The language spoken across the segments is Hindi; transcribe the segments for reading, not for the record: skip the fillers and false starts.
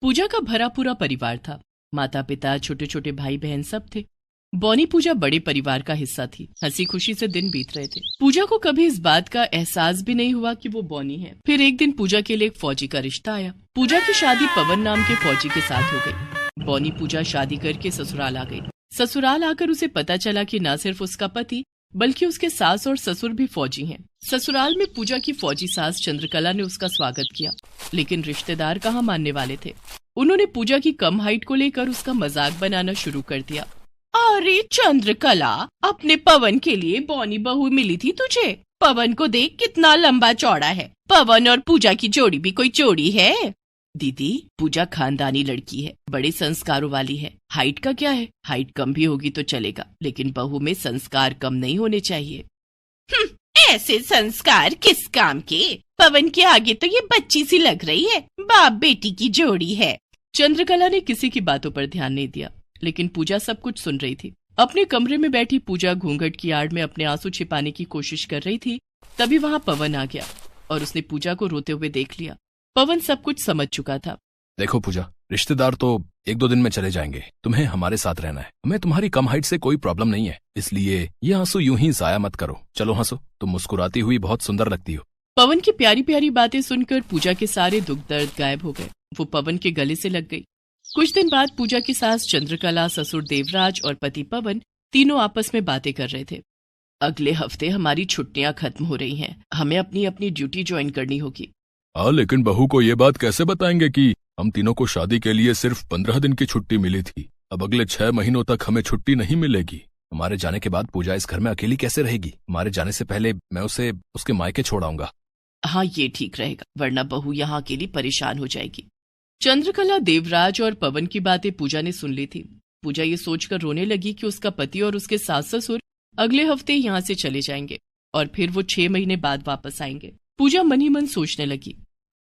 पूजा का भरा पूरा परिवार था। माता पिता, छोटे छोटे भाई बहन सब थे। बॉनी पूजा बड़े परिवार का हिस्सा थी। हंसी खुशी से दिन बीत रहे थे। पूजा को कभी इस बात का एहसास भी नहीं हुआ कि वो बॉनी है। फिर एक दिन पूजा के लिए एक फौजी का रिश्ता आया। पूजा की शादी पवन नाम के फौजी के साथ हो गई। बॉनी पूजा शादी करके ससुराल आ गई। ससुराल आकर उसे पता चला कि न सिर्फ उसका पति बल्कि उसके सास और ससुर भी फौजी हैं। ससुराल में पूजा की फौजी सास चंद्रकला ने उसका स्वागत किया, लेकिन रिश्तेदार कहाँ मानने वाले थे। उन्होंने पूजा की कम हाइट को लेकर उसका मजाक बनाना शुरू कर दिया। अरे चंद्रकला, अपने पवन के लिए बॉनी बहू मिली थी तुझे। पवन को देख कितना लंबा चौड़ा है। पवन और पूजा की जोड़ी भी कोई जोड़ी है? दीदी, पूजा खानदानी लड़की है, बड़े संस्कारों वाली है। हाइट का क्या है, हाइट कम भी होगी तो चलेगा, लेकिन बहू में संस्कार कम नहीं होने चाहिए। ऐसे संस्कार किस काम के? पवन के आगे तो ये बच्ची सी लग रही है। बाप बेटी की जोड़ी है। चंद्रकला ने किसी की बातों पर ध्यान नहीं दिया, लेकिन पूजा सब कुछ सुन रही थी। अपने कमरे में बैठी पूजा घूंघट की आड़ में अपने आंसू छिपाने की कोशिश कर रही थी। तभी वहां पवन आ गया और उसने पूजा को रोते हुए देख लिया। पवन सब कुछ समझ चुका था। देखो पूजा, रिश्तेदार तो 1-2 दिन में चले जाएंगे, तुम्हें हमारे साथ रहना है। हमें तुम्हारी कम हाइट से कोई प्रॉब्लम नहीं है, इसलिए ये आंसू यूं ही जाया मत करो। चलो हंसो, तुम मुस्कुराती हुई बहुत सुंदर लगती हो। पवन की प्यारी प्यारी बातें सुनकर पूजा के सारे दुख दर्द गायब हो गए। वो पवन के गले से लग गई। कुछ दिन बाद पूजा की सास चंद्रकला, ससुर देवराज और पति पवन तीनों आपस में बातें कर रहे थे। अगले हफ्ते हमारी छुट्टियां खत्म हो रही हैं, हमें अपनी अपनी ड्यूटी ज्वाइन करनी होगी। हाँ, लेकिन बहू को ये बात कैसे बताएंगे कि हम तीनों को शादी के लिए सिर्फ 15 दिन की छुट्टी मिली थी। अब अगले 6 महीनों तक हमें छुट्टी नहीं मिलेगी। हमारे जाने के बाद पूजा इस घर में अकेली कैसे रहेगी? हमारे जाने से पहले मैं उसे उसके मायके छोड़ाऊंगा। हाँ, ये ठीक रहेगा, वरना बहू यहाँ अकेली परेशान हो जाएगी। चंद्रकला, देवराज और पवन की बातें पूजा ने सुन ली थी। पूजा ये सोचकर रोने लगी कि उसका पति और उसके सास ससुर अगले हफ्ते यहाँ से चले जाएंगे और फिर वो 6 महीने बाद वापस आएंगे। पूजा मन ही मन सोचने लगी,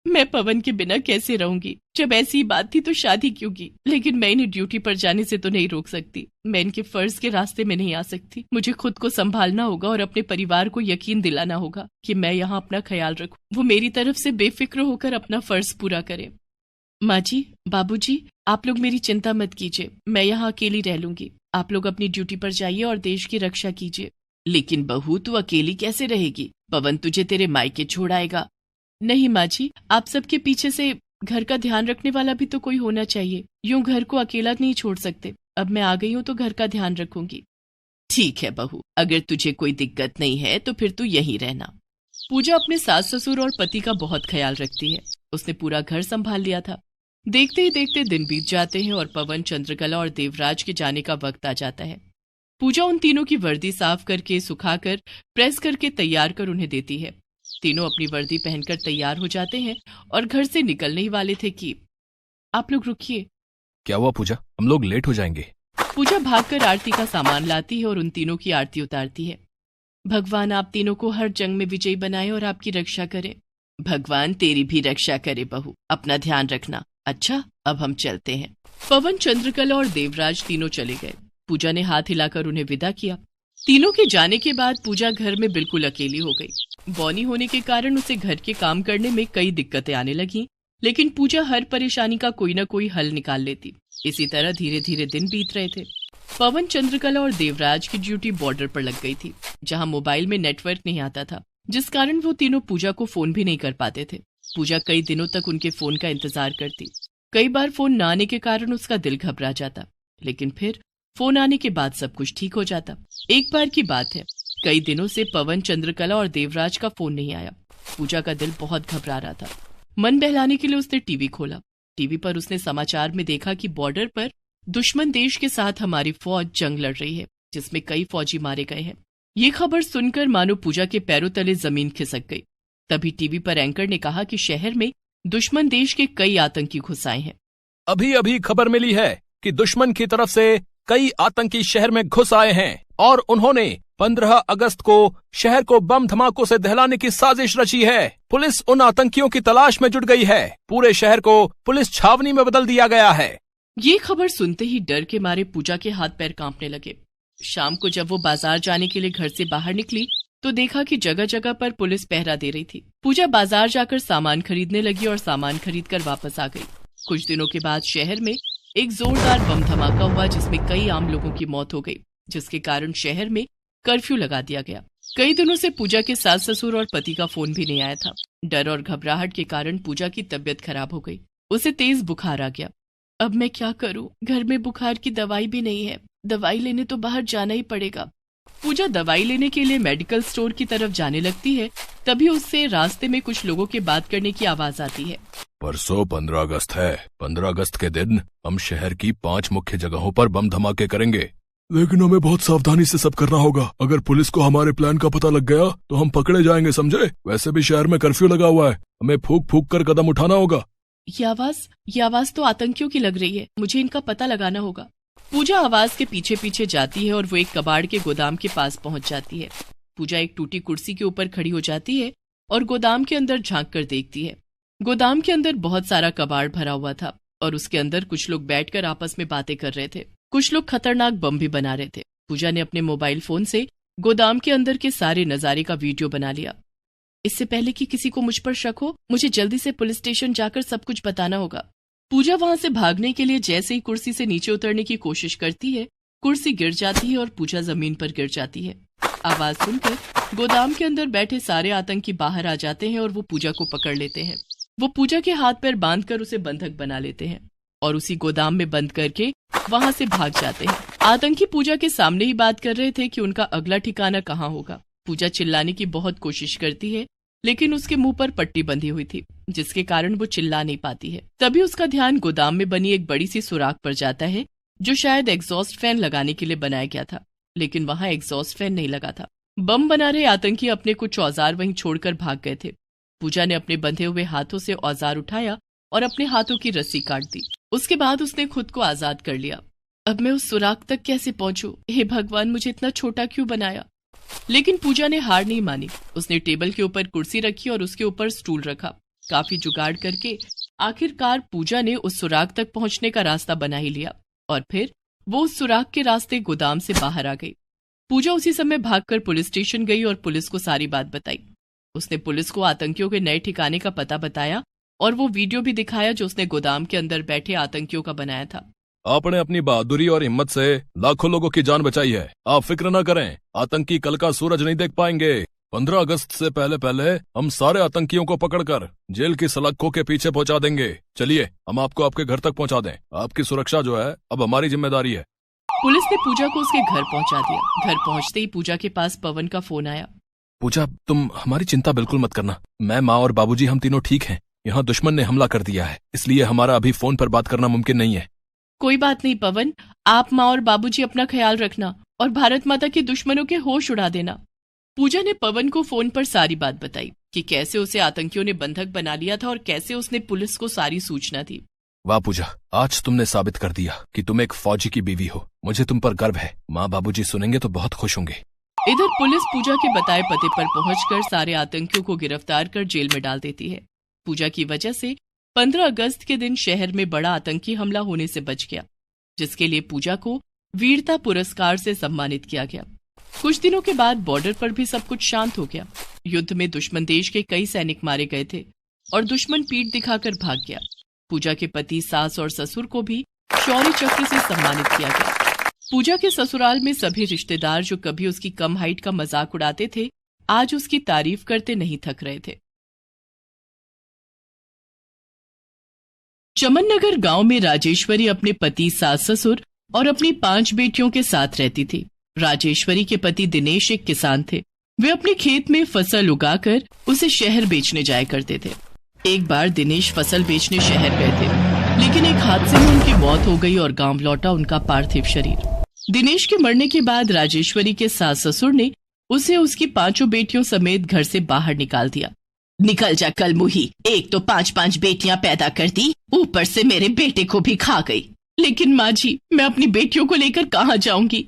मैं पवन के बिना कैसे रहूंगी? जब ऐसी बात थी तो शादी क्यों की? लेकिन मैं इन्हें ड्यूटी पर जाने से तो नहीं रोक सकती। मैं इनके फर्ज के रास्ते में नहीं आ सकती। मुझे खुद को संभालना होगा और अपने परिवार को यकीन दिलाना होगा कि मैं यहाँ अपना ख्याल रखूं। वो मेरी तरफ से बेफिक्र होकर अपना फर्ज पूरा करें। माँ जी, बाबूजी, आप लोग मेरी चिंता मत कीजिए, मैं यहाँ अकेली रह लूंगी। आप लोग अपनी ड्यूटी पर जाइए और देश की रक्षा कीजिए। लेकिन बहू, तू अकेली कैसे रहेगी? पवन तुझे तेरे मायके छोड़ आएगा। नहीं माँ जी, आप सबके पीछे से घर का ध्यान रखने वाला भी तो कोई होना चाहिए। यूं घर को अकेला नहीं छोड़ सकते। अब मैं आ गई हूँ तो घर का ध्यान रखूंगी। ठीक है बहू, अगर तुझे कोई दिक्कत नहीं है तो फिर तू यहीं रहना। पूजा अपने सास ससुर और पति का बहुत ख्याल रखती है। उसने पूरा घर संभाल लिया था। देखते ही देखते दिन बीत जाते हैं और पवन, चंद्रकला और देवराज के जाने का वक्त आ जाता है। पूजा उन तीनों की वर्दी साफ करके, सुखाकर, प्रेस करके तैयार कर उन्हें देती है। तीनों अपनी वर्दी पहनकर तैयार हो जाते हैं और घर से निकलने ही वाले थे कि आप लोग रुकिए। क्या हुआ पूजा? हम लोग लेट हो जाएंगे। पूजा भागकर आरती का सामान लाती है और उन तीनों की आरती उतारती है। भगवान आप तीनों को हर जंग में विजयी बनाए और आपकी रक्षा करे। भगवान तेरी भी रक्षा करे बहू, अपना ध्यान रखना। अच्छा, अब हम चलते हैं। पवन, चंद्रकला और देवराज तीनों चले गए। पूजा ने हाथ हिलाकर उन्हें विदा किया। तीनों के जाने के बाद पूजा घर में बिल्कुल अकेली हो गई। बॉनी होने के कारण उसे घर के काम करने में कई दिक्कतें आने लगी, लेकिन पूजा हर परेशानी का कोई न कोई हल निकाल लेती। इसी तरह धीरे धीरे दिन बीत रहे थे। पवन, चंद्रकला और देवराज की ड्यूटी बॉर्डर पर लग गई थी, जहां मोबाइल में नेटवर्क नहीं आता था, जिस कारण वो तीनों पूजा को फोन भी नहीं कर पाते थे। पूजा कई दिनों तक उनके फोन का इंतजार करती। कई बार फोन न आने के कारण उसका दिल घबरा जाता, लेकिन फिर फोन आने के बाद सब कुछ ठीक हो जाता। एक बार की बात है, कई दिनों से पवन, चंद्रकला और देवराज का फोन नहीं आया। पूजा का दिल बहुत घबरा रहा था। मन बहलाने के लिए उसने टीवी खोला। टीवी पर उसने समाचार में देखा कि बॉर्डर पर दुश्मन देश के साथ हमारी फौज जंग लड़ रही है, जिसमें कई फौजी मारे गए हैं। ये खबर सुनकर मानो पूजा के पैरों तले जमीन खिसक गई। तभी टीवी पर एंकर ने कहा कि शहर में दुश्मन देश के कई आतंकी घुस आए हैं। अभी अभी खबर मिली है कि दुश्मन की तरफ से कई आतंकी शहर में घुस आए हैं और उन्होंने 15 अगस्त को शहर को बम धमाकों से दहलाने की साजिश रची है। पुलिस उन आतंकियों की तलाश में जुट गई है। पूरे शहर को पुलिस छावनी में बदल दिया गया है। ये खबर सुनते ही डर के मारे पूजा के हाथ पैर कांपने लगे। शाम को जब वो बाजार जाने के लिए घर से बाहर निकली तो देखा कि जगह जगह पर पुलिस पहरा दे रही थी। पूजा बाजार जाकर सामान खरीदने लगी और सामान खरीदकर वापस आ गई। कुछ दिनों के बाद शहर में एक जोरदार बम धमाका हुआ जिसमें कई आम लोगों की मौत हो गई, जिसके कारण शहर में कर्फ्यू लगा दिया गया। कई दिनों से पूजा के सास ससुर और पति का फोन भी नहीं आया था। डर और घबराहट के कारण पूजा की तबीयत खराब हो गई। उसे तेज बुखार आ गया। अब मैं क्या करूं? घर में बुखार की दवाई भी नहीं है। दवाई लेने तो बाहर जाना ही पड़ेगा। पूजा दवाई लेने के लिए मेडिकल स्टोर की तरफ जाने लगती है। तभी उससे रास्ते में कुछ लोगों के बात करने की आवाज आती है। परसों 15 अगस्त है। 15 अगस्त के दिन हम शहर की 5 मुख्य जगहों पर बम धमाके करेंगे, लेकिन हमें बहुत सावधानी से सब करना होगा। अगर पुलिस को हमारे प्लान का पता लग गया तो हम पकड़े जाएंगे, समझे? वैसे भी शहर में कर्फ्यू लगा हुआ है, हमें फूंक फूंक कर कदम उठाना होगा। ये आवाज तो आतंकियों की लग रही है। मुझे इनका पता लगाना होगा। पूजा आवाज के पीछे पीछे जाती है और वो एक कबाड़ के गोदाम के पास पहुंच जाती है। पूजा एक टूटी कुर्सी के ऊपर खड़ी हो जाती है और गोदाम के अंदर झांक कर देखती है। गोदाम के अंदर बहुत सारा कबाड़ भरा हुआ था और उसके अंदर कुछ लोग बैठकर आपस में बातें कर रहे थे। कुछ लोग खतरनाक बम भी बना रहे थे। पूजा ने अपने मोबाइल फोन से गोदाम के अंदर के सारे नजारे का वीडियो बना लिया। इससे पहले कि किसी को मुझ पर शक हो, मुझे जल्दी से पुलिस स्टेशन जाकर सब कुछ बताना होगा। पूजा वहां से भागने के लिए जैसे ही कुर्सी से नीचे उतरने की कोशिश करती है, कुर्सी गिर जाती है और पूजा जमीन पर गिर जाती है। आवाज सुनकर गोदाम के अंदर बैठे सारे आतंकी बाहर आ जाते हैं और वो पूजा को पकड़ लेते हैं। वो पूजा के हाथ पैर बांधकर उसे बंधक बना लेते हैं और उसी गोदाम में बंद करके वहां से भाग जाते हैं। आतंकी पूजा के सामने ही बात कर रहे थे कि उनका अगला ठिकाना कहाँ होगा। पूजा चिल्लाने की बहुत कोशिश करती है, लेकिन उसके मुंह पर पट्टी बंधी हुई थी, जिसके कारण वो चिल्ला नहीं पाती है। तभी उसका ध्यान गोदाम में बनी एक बड़ी सी सुराख पर जाता है, जो शायद एग्जॉस्ट फैन लगाने के लिए बनाया गया था, लेकिन वहां एग्जॉस्ट फैन नहीं लगा था। बम बना रहे आतंकी अपने कुछ औजार वहीं छोड़कर भाग गए थे। पूजा ने अपने बंधे हुए हाथों से औजार उठाया और अपने हाथों की रस्सी काट दी। उसके बाद उसने खुद को आजाद कर लिया। अब मैं उस सुराख तक कैसे पहुंचूं? हे भगवान, मुझे इतना छोटा क्यों बनाया? लेकिन पूजा ने हार नहीं मानी। उसने टेबल के ऊपर कुर्सी रखी और उसके ऊपर स्टूल रखा। काफी जुगाड़ करके आखिरकार पूजा ने उस सुराख तक पहुंचने का रास्ता बना ही लिया और फिर वो उस सुराख के रास्ते गोदाम से बाहर आ गई। पूजा उसी समय भागकर पुलिस स्टेशन गई और पुलिस को सारी बात बताई। उसने पुलिस को आतंकियों के नए ठिकाने का पता बताया और वो वीडियो भी दिखाया जो उसने गोदाम के अंदर बैठे आतंकियों का बनाया था। आपने अपनी बहादुरी और हिम्मत से लाखों लोगों की जान बचाई है। आप फिक्र न करें, आतंकी कल का सूरज नहीं देख पाएंगे। 15 अगस्त से पहले पहले हम सारे आतंकियों को पकड़कर जेल की सलाखों के पीछे पहुंचा देंगे। चलिए, हम आपको आपके घर तक पहुंचा दें। आपकी सुरक्षा जो है अब हमारी जिम्मेदारी है। पुलिस ने पूजा को उसके घर पहुंचा दिया। घर पहुंचते ही पूजा के पास पवन का फोन आया। पूजा, तुम हमारी चिंता बिल्कुल मत करना। मैं, माँ और बाबूजी हम तीनों ठीक हैं। यहाँ दुश्मन ने हमला कर दिया है, इसलिए हमारा अभी फोन पर बात करना मुमकिन नहीं है। कोई बात नहीं पवन, आप, माँ और बाबूजी अपना ख्याल रखना और भारत माता के दुश्मनों के होश उड़ा देना। पूजा ने पवन को फोन पर सारी बात बताई कि कैसे उसे आतंकियों ने बंधक बना लिया था और कैसे उसने पुलिस को सारी सूचना दी। वाह पूजा, आज तुमने साबित कर दिया कि तुम एक फौजी की बीवी हो। मुझे तुम पर गर्व है। माँ बाबूजी सुनेंगे तो बहुत खुश होंगे। इधर पुलिस पूजा के बताए पते पर पहुंचकर सारे आतंकियों को गिरफ्तार कर जेल में डाल देती है। पूजा की वजह से 15 अगस्त के दिन शहर में बड़ा आतंकी हमला होने से बच गया, जिसके लिए पूजा को वीरता पुरस्कार से सम्मानित किया गया। कुछ दिनों के बाद बॉर्डर पर भी सब कुछ शांत हो गया। युद्ध में दुश्मन देश के कई सैनिक मारे गए थे और दुश्मन पीठ दिखाकर भाग गया। पूजा के पति, सास और ससुर को भी शौर्य चक्र से सम्मानित किया गया। पूजा के ससुराल में सभी रिश्तेदार जो कभी उसकी कम हाइट का मजाक उड़ाते थे, आज उसकी तारीफ करते नहीं थक रहे थे। चमन नगर गांव में राजेश्वरी अपने पति, सास ससुर और अपनी 5 बेटियों के साथ रहती थी। राजेश्वरी के पति दिनेश एक किसान थे। वे अपने खेत में फसल उगाकर उसे शहर बेचने जाया करते थे। एक बार दिनेश फसल बेचने शहर गए थे, लेकिन एक हादसे में उनकी मौत हो गई और गांव लौटा उनका पार्थिव शरीर। दिनेश के मरने के बाद राजेश्वरी के सास ससुर ने उसे उसकी 5 बेटियों समेत घर से बाहर निकाल दिया। निकल जा कलमुही, एक तो 5-5 बेटियां पैदा कर दी, ऊपर से मेरे बेटे को भी खा गई। लेकिन माँ जी, मैं अपनी बेटियों को लेकर कहाँ जाऊंगी?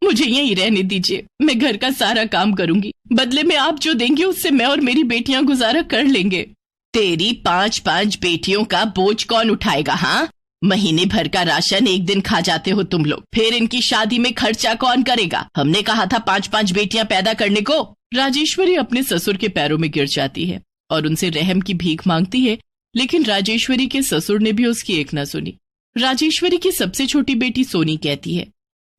मुझे यहीं रहने दीजिए, मैं घर का सारा काम करूंगी। बदले में आप जो देंगे उससे मैं और मेरी बेटियां गुजारा कर लेंगे। तेरी 5-5 बेटियों का बोझ कौन उठाएगा? हाँ, महीने भर का राशन एक दिन खा जाते हो तुम लोग, फिर इनकी शादी में खर्चा कौन करेगा? हमने कहा था 5-5 बेटियां पैदा करने को। राजेश्वरी अपने ससुर के पैरों में गिर जाती है और उनसे रहम की भीख मांगती है लेकिन राजेश्वरी के ससुर ने भी उसकी एक न सुनी। राजेश्वरी की सबसे छोटी बेटी सोनी कहती है,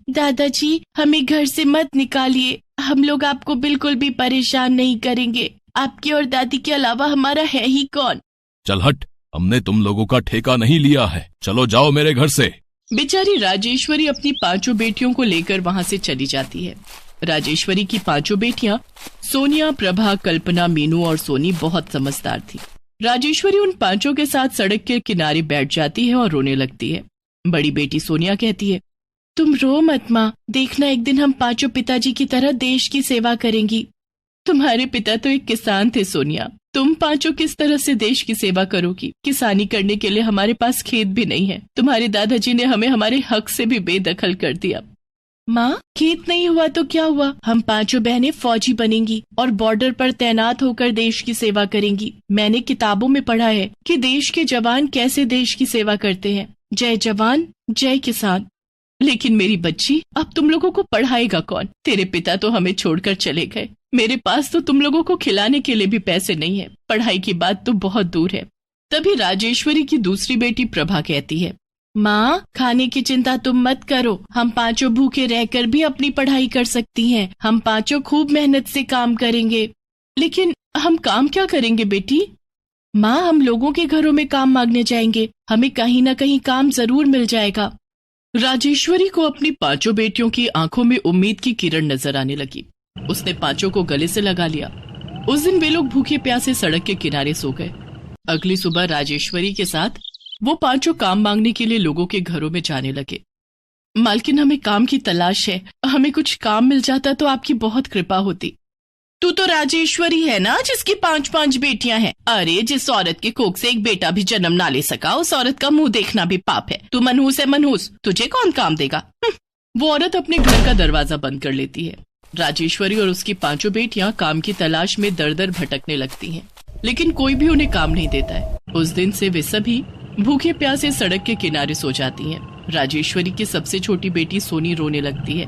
दादाजी हमें घर से मत निकालिए, हम लोग आपको बिल्कुल भी परेशान नहीं करेंगे, आपकी और दादी के अलावा हमारा है ही कौन। चल हट, हमने तुम लोगों का ठेका नहीं लिया है, चलो जाओ मेरे घर से। बेचारी राजेश्वरी अपनी 5 बेटियों को लेकर वहाँ से चली जाती है। राजेश्वरी की 5 बेटियां सोनिया, प्रभा, कल्पना, मीनू और सोनी बहुत समझदार थी। राजेश्वरी उन 5 के साथ सड़क के किनारे बैठ जाती है और रोने लगती है। बड़ी बेटी सोनिया कहती है, तुम रो मत माँ, देखना एक दिन हम 5 पिताजी की तरह देश की सेवा करेंगी। तुम्हारे पिता तो एक किसान थे सोनिया, तुम 5 किस तरह से देश की सेवा करोगी। किसानी करने के लिए हमारे पास खेत भी नहीं है, तुम्हारे दादाजी ने हमें हमारे हक से भी बेदखल कर दिया। माँ, खेत नहीं हुआ तो क्या हुआ, हम 5 बहनें फौजी बनेंगी और बॉर्डर पर तैनात होकर देश की सेवा करेंगी। मैंने किताबों में पढ़ा है कि देश के जवान कैसे देश की सेवा करते हैं। जय जवान जय किसान। लेकिन मेरी बच्ची, अब तुम लोगों को पढ़ाएगा कौन? तेरे पिता तो हमें छोड़कर चले गए, मेरे पास तो तुम लोगों को खिलाने के लिए भी पैसे नहीं है, पढ़ाई की बात तो बहुत दूर है। तभी राजेश्वरी की दूसरी बेटी प्रभा कहती है, माँ, खाने की चिंता तुम मत करो, हम 5 भूखे रहकर भी अपनी पढ़ाई कर सकती हैं। हम 5 खूब मेहनत से काम करेंगे। लेकिन हम काम क्या करेंगे बेटी? माँ, हम लोगों के घरों में काम मांगने जाएंगे, हमें कहीं न कहीं काम जरूर मिल जाएगा। राजेश्वरी को अपनी 5 बेटियों की आंखों में उम्मीद की किरण नजर आने लगी। उसने 5 को गले से लगा लिया। उस दिन वे लोग भूखे प्यासे सड़क के किनारे सो गए। अगली सुबह राजेश्वरी के साथ वो 5 काम मांगने के लिए लोगों के घरों में जाने लगे। मालकिन, हमें काम की तलाश है, हमें कुछ काम मिल जाता तो आपकी बहुत कृपा होती। तू तो राजेश्वरी है ना, जिसकी 5 बेटियां हैं। अरे, जिस औरत के कोख से एक बेटा भी जन्म ना ले सका, उस औरत का मुंह देखना भी पाप है। तू मनहूस है मनहूस, तुझे कौन काम देगा? वो औरत अपने घर का दरवाजा बंद कर लेती है। राजेश्वरी और उसकी 5 बेटियां काम की तलाश में दर दर भटकने लगती हैं, लेकिन कोई भी उन्हें काम नहीं देता है। उस दिन से वे सभी भूखे प्यासे सड़क के किनारे सो जाती हैं। राजेश्वरी की सबसे छोटी बेटी सोनी रोने लगती है।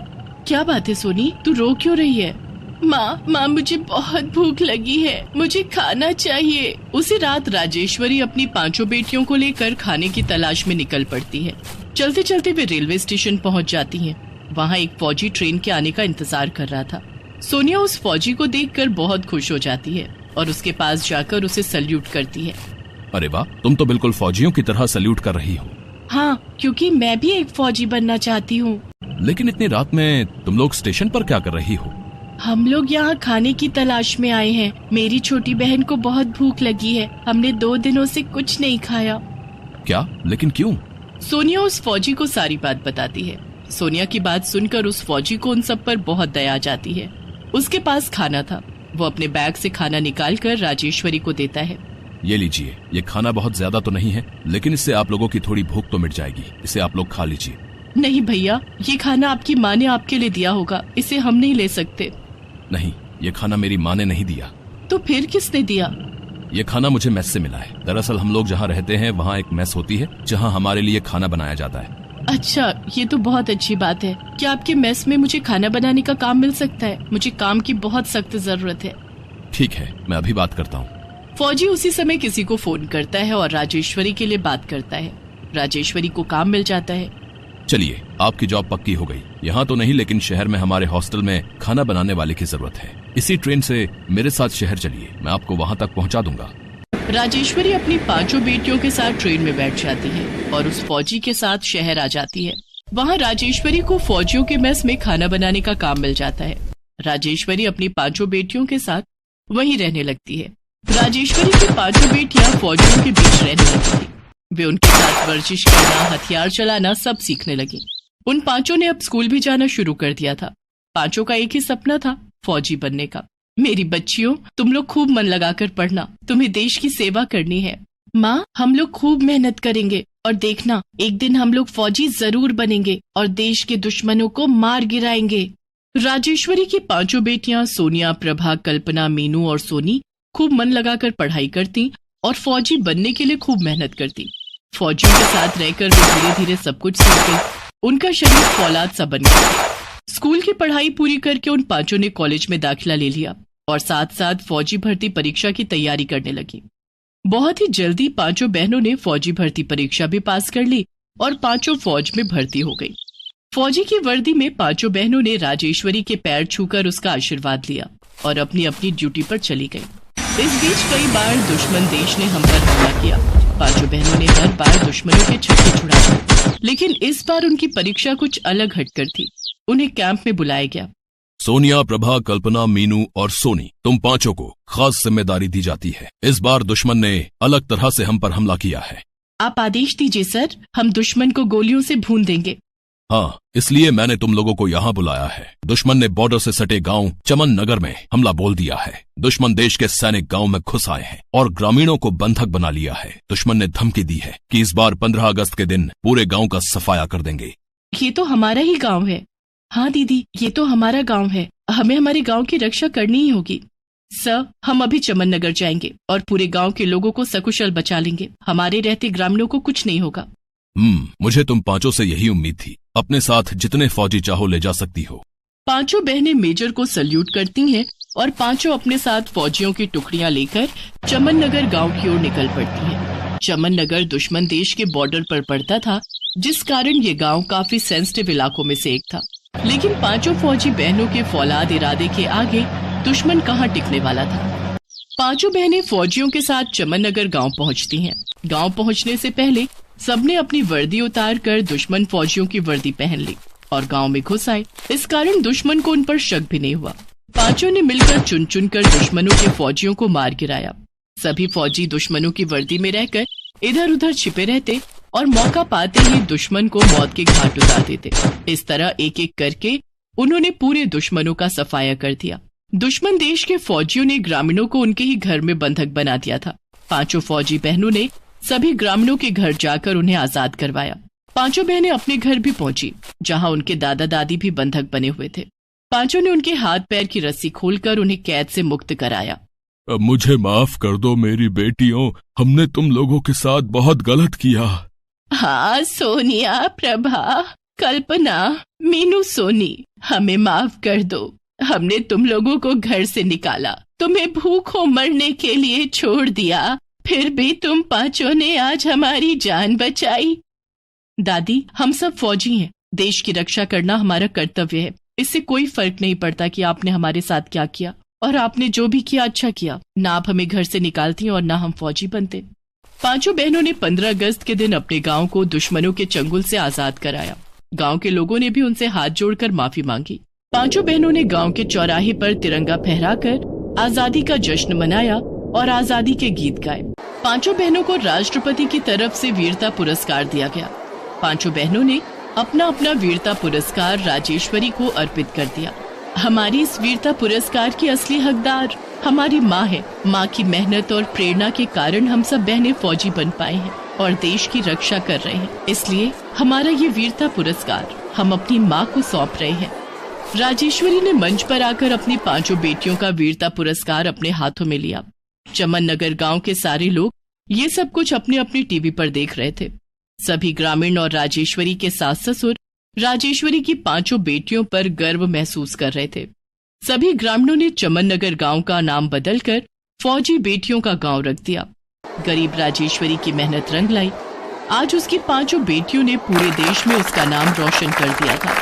क्या बात है सोनी, तू रो क्यों रही है? माँ, मुझे बहुत भूख लगी है, मुझे खाना चाहिए। उसी रात राजेश्वरी अपनी 5 बेटियों को लेकर खाने की तलाश में निकल पड़ती है। चलते चलते वे रेलवे स्टेशन पहुँच जाती हैं। वहाँ एक फौजी ट्रेन के आने का इंतजार कर रहा था। सोनिया उस फौजी को देखकर बहुत खुश हो जाती है और उसके पास जाकर उसे सल्यूट करती है। अरे वाह, तुम तो बिल्कुल फौजियों की तरह सल्यूट कर रही हो। हाँ, क्योंकि मैं भी एक फौजी बनना चाहती हूँ। लेकिन इतनी रात में तुम लोग स्टेशन पर क्या कर रही हो? हम लोग यहाँ खाने की तलाश में आए हैं। मेरी छोटी बहन को बहुत भूख लगी है, हमने 2 दिनों से कुछ नहीं खाया। क्या? लेकिन क्यों? सोनिया उस फौजी को सारी बात बताती है। सोनिया की बात सुनकर उस फौजी को उन सब पर बहुत दया आ जाती है। उसके पास खाना था, वो अपने बैग से खाना निकालकर राजेश्वरी को देता है। ये लीजिए, ये खाना बहुत ज्यादा तो नहीं है, लेकिन इससे आप लोगों की थोड़ी भूख तो मिट जाएगी, इसे आप लोग खा लीजिए। नहीं भैया, ये खाना आपकी माँ ने आपके लिए दिया होगा, इसे हम नहीं ले सकते। नहीं, ये खाना मेरी माँ ने नहीं दिया। तो फिर किसने दिया? ये खाना मुझे मेस से मिला है। दरअसल हम लोग जहाँ रहते हैं वहाँ एक मेस होती है जहाँ हमारे लिए खाना बनाया जाता है। अच्छा, ये तो बहुत अच्छी बात है। क्या आपके मेस में मुझे खाना बनाने का काम मिल सकता है? मुझे काम की बहुत सख्त जरूरत है। ठीक है, मैं अभी बात करता हूँ। फौजी उसी समय किसी को फोन करता है और राजेश्वरी के लिए बात करता है। राजेश्वरी को काम मिल जाता है। चलिए, आपकी जॉब पक्की हो गई। यहाँ तो नहीं, लेकिन शहर में हमारे हॉस्टल में खाना बनाने वाले की जरूरत है। इसी ट्रेन से मेरे साथ शहर चलिए, मैं आपको वहाँ तक पहुँचा दूंगा। राजेश्वरी अपनी 5 बेटियों के साथ ट्रेन में बैठ जाती है और उस फौजी के साथ शहर आ जाती है। वहाँ राजेश्वरी को फौजियों के मेस में खाना बनाने का काम मिल जाता है। राजेश्वरी अपनी 5 बेटियों के साथ वहीं रहने लगती है। राजेश्वरी की 5 बेटियां फौजियों के बीच रहने लगी थी। वे उनके साथ वर्जिश करना, हथियार चलाना सब सीखने लगी। उन 5 ने अब स्कूल भी जाना शुरू कर दिया था। 5 का एक ही सपना था, फौजी बनने का। मेरी बच्चियों, तुम लोग खूब मन लगाकर पढ़ना, तुम्हें देश की सेवा करनी है। माँ, हम लोग खूब मेहनत करेंगे और देखना, एक दिन हम लोग फौजी जरूर बनेंगे और देश के दुश्मनों को मार गिराएंगे। राजेश्वरी की 5 बेटियां सोनिया, प्रभा, कल्पना, मीनू और सोनी खूब मन लगाकर पढ़ाई करती और फौजी बनने के लिए खूब मेहनत करती। फौजियों के साथ रहकर वे धीरे धीरे सब कुछ सीख गई। उनका शरीर फौलाद सा बन गया। स्कूल की पढ़ाई पूरी करके उन 5 ने कॉलेज में दाखिला ले लिया और साथ साथ फौजी भर्ती परीक्षा की तैयारी करने लगी। बहुत ही जल्दी पांचों बहनों ने फौजी भर्ती परीक्षा भी पास कर ली और पांचों फौज में भर्ती हो गई। फौजी की वर्दी में पांचों बहनों ने राजेश्वरी के पैर छूकर उसका आशीर्वाद लिया और अपनी अपनी ड्यूटी पर चली गई। इस बीच कई बार दुश्मन देश ने हम पर हमला किया। पांचों बहनों ने हर बार दुश्मनों के छक्के छुड़ाए, लेकिन इस बार उनकी परीक्षा कुछ अलग हटकर थी। उन्हें कैंप में बुलाया गया। सोनिया, प्रभा, कल्पना, मीनू और सोनी, तुम पांचों को खास जिम्मेदारी दी जाती है। इस बार दुश्मन ने अलग तरह से हम पर हमला किया है। आप आदेश दीजिए सर, हम दुश्मन को गोलियों से भून देंगे। हाँ, इसलिए मैंने तुम लोगों को यहाँ बुलाया है। दुश्मन ने बॉर्डर से सटे गांव चमन नगर में हमला बोल दिया है। दुश्मन देश के सैनिक गांव में घुस आए हैं और ग्रामीणों को बंधक बना लिया है। दुश्मन ने धमकी दी है कि इस बार 15 अगस्त के दिन पूरे गांव का सफाया कर देंगे। ये तो हमारा ही गांव है। हाँ दीदी, ये तो हमारा गांव है, हमें हमारे गांव की रक्षा करनी ही होगी। सर, हम अभी चमन नगर जाएंगे और पूरे गांव के लोगों को सकुशल बचा लेंगे। हमारे रहते ग्रामीणों को कुछ नहीं होगा। मुझे तुम पांचों से यही उम्मीद थी। अपने साथ जितने फौजी चाहो ले जा सकती हो। पांचों बहनें मेजर को सल्यूट करती हैं और पांचों अपने साथ फौजियों की टुकड़ियां लेकर चमन नगर गाँव की ओर निकल पड़ती हैं। चमन नगर दुश्मन देश के बॉर्डर पर पड़ता था, जिस कारण ये गाँव काफी सेंसिटिव इलाकों में से एक था। लेकिन पांचों फौजी बहनों के फौलाद इरादे के आगे दुश्मन कहाँ टिकने वाला था। पांचों बहनें फौजियों के साथ चमन नगर गाँव पहुँचती हैं। गाँव पहुँचने से पहले सबने अपनी वर्दी उतार कर दुश्मन फौजियों की वर्दी पहन ली और गांव में घुस आए। इस कारण दुश्मन को उन पर शक भी नहीं हुआ। पांचों ने मिलकर चुन चुन कर दुश्मनों के फौजियों को मार गिराया। सभी फौजी दुश्मनों की वर्दी में रहकर इधर उधर छिपे रहते और मौका पाते ही दुश्मन को मौत के घाट उतार देते। इस तरह एक एक करके उन्होंने पूरे दुश्मनों का सफाया कर दिया। दुश्मन देश के फौजियों ने ग्रामीणों को उनके ही घर में बंधक बना दिया था। पांचों फौजी बहनों ने सभी ग्रामीणों के घर जाकर उन्हें आजाद करवाया। पांचों बहनें अपने घर भी पहुंची, जहां उनके दादा दादी भी बंधक बने हुए थे। पांचों ने उनके हाथ पैर की रस्सी खोलकर उन्हें कैद से मुक्त कराया। अब मुझे माफ कर दो मेरी बेटियों, हमने तुम लोगों के साथ बहुत गलत किया। हाँ सोनिया, प्रभा, कल्पना, मीनू, सोनी, हमें माफ कर दो। हमने तुम लोगों को घर से निकाला, तुम्हें भूखों मरने के लिए छोड़ दिया, फिर भी तुम पांचों ने आज हमारी जान बचाई। दादी, हम सब फौजी हैं। देश की रक्षा करना हमारा कर्तव्य है। इससे कोई फर्क नहीं पड़ता कि आपने हमारे साथ क्या किया, और आपने जो भी किया अच्छा किया। ना आप हमें घर से निकालती और ना हम फौजी बनते। पांचों बहनों ने 15 अगस्त के दिन अपने गांव को दुश्मनों के चंगुल से आजाद कराया। गांव के लोगों ने भी उनसे हाथ जोड़कर माफी मांगी। पांचों बहनों ने गांव के चौराहे पर तिरंगा फहराकर आजादी का जश्न मनाया और आजादी के गीत गाए। पांचों बहनों को राष्ट्रपति की तरफ से वीरता पुरस्कार दिया गया। पांचों बहनों ने अपना अपना वीरता पुरस्कार राजेश्वरी को अर्पित कर दिया। हमारी इस वीरता पुरस्कार की असली हकदार हमारी माँ है। माँ की मेहनत और प्रेरणा के कारण हम सब बहनें फौजी बन पाए हैं और देश की रक्षा कर रहे हैं। इसलिए हमारा ये वीरता पुरस्कार हम अपनी माँ को सौंप रहे हैं। राजेश्वरी ने मंच पर आकर अपनी पांचों बेटियों का वीरता पुरस्कार अपने हाथों में लिया। चमन नगर गांव के सारे लोग ये सब कुछ अपने अपनी टीवी पर देख रहे थे। सभी ग्रामीण और राजेश्वरी के सास ससुर राजेश्वरी की पांचों बेटियों पर गर्व महसूस कर रहे थे। सभी ग्रामीणों ने चमन नगर गांव का नाम बदलकर फौजी बेटियों का गांव रख दिया। गरीब राजेश्वरी की मेहनत रंग लाई। आज उसकी पांचों बेटियों ने पूरे देश में उसका नाम रोशन कर दिया था।